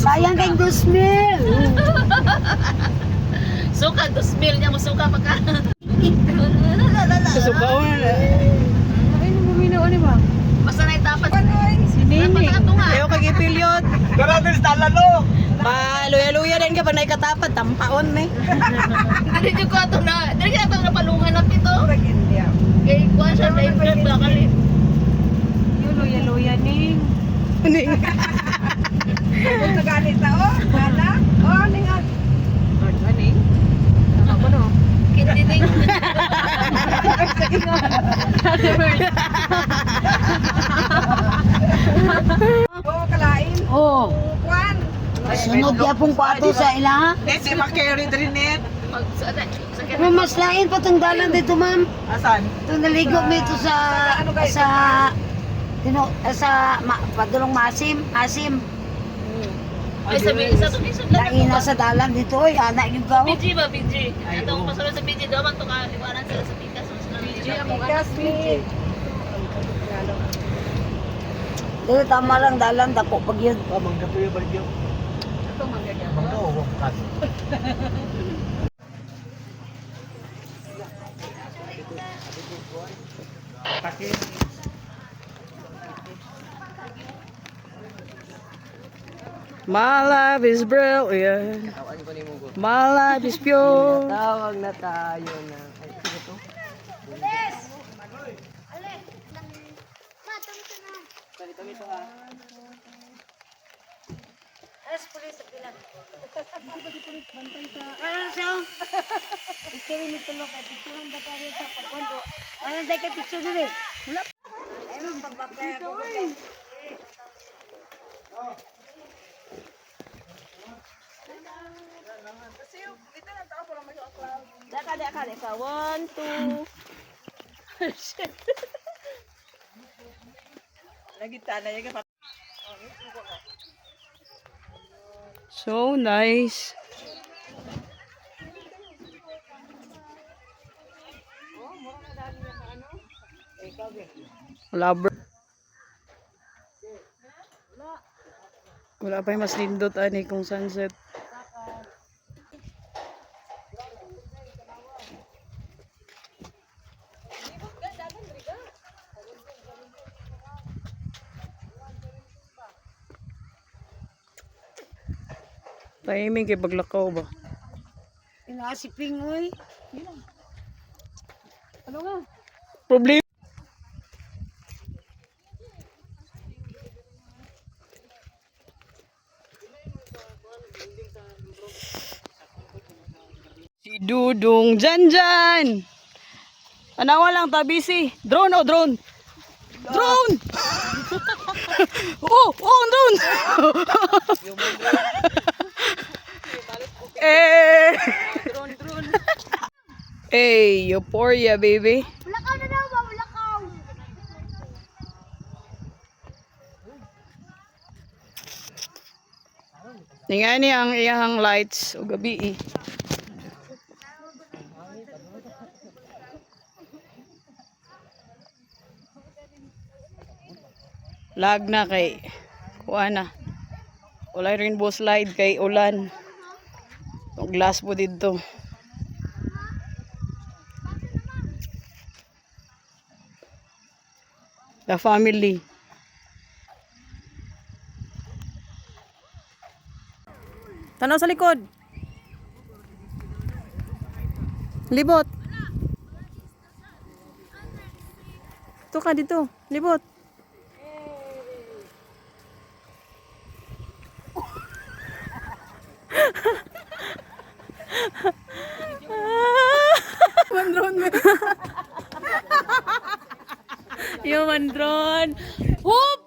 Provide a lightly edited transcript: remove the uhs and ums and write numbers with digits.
Sayang kay 2,000. Suka, 2,000 niya mo suka pa ka. Susukaon. Ay, namuminaw ni ba? Basta na itapat. Si Nini. Ayaw kag ipilyot. Grabe sa lalo. Maluya-luya din ka pag naikatapat, tampaon me. Dili ko ato na, dili ka ato na palungan na pito. Kay kuha siya na i-prep na kalit. Yung luya-luya ning. Ning. Kung nagalit na, oh. Gala. Oh, ning. Oh, ning. Ako no. Kindining. Oo, kalain. Oo. Kwan. Sunod ya pong kwato sa ila. Net, si Makeri din net. Pero mas lain pa tong dalan dito, ma'am. Asan? Ito naligo mo ito sa padulong masim. Ay, sabi, isa to isod lang. Laina sa dalan dito, oy, anak yung gawa. BG ba, BG? Ito kung pasunod sa BG, daman to ka, liwanan sila sa pikas. BG ang mga Dito tama lang dalan, dako pag yun. Mangga po yung bagyo. Ito manggagyan. Mangga o wakas. My life is brilliant. My life is pure. Tawag na tayo na. Ay, sige to. Ano siya? Picture ni tulog ay picture ba tayo sa pagkondo? Ano dai ka picture dili? Wala. Ay mo pagbaklay ako. Daka. 1, 2. Lagi tala yung kapat. So nice. Wala pa yung mas lindot ani kung sunset. Timing kay paglakaw ba? Inasiping oy. Ano nga? Problem. Si Dudong Janjan. Anawa lang ta busy. Drone o drone. Drone. Drone. Eh. Drone. Hey, euphoria baby. Lakaw na daw ba? Lakaw. Ningani ang iyang lights o gabi eh. Lag na kay kuana. Wala rainbow slide kay ulan. O glass po dito. The family. Tanaw sa likod. Libot. Ito ka dito. Libot. Mandron mo. Yung mandron. Whoop!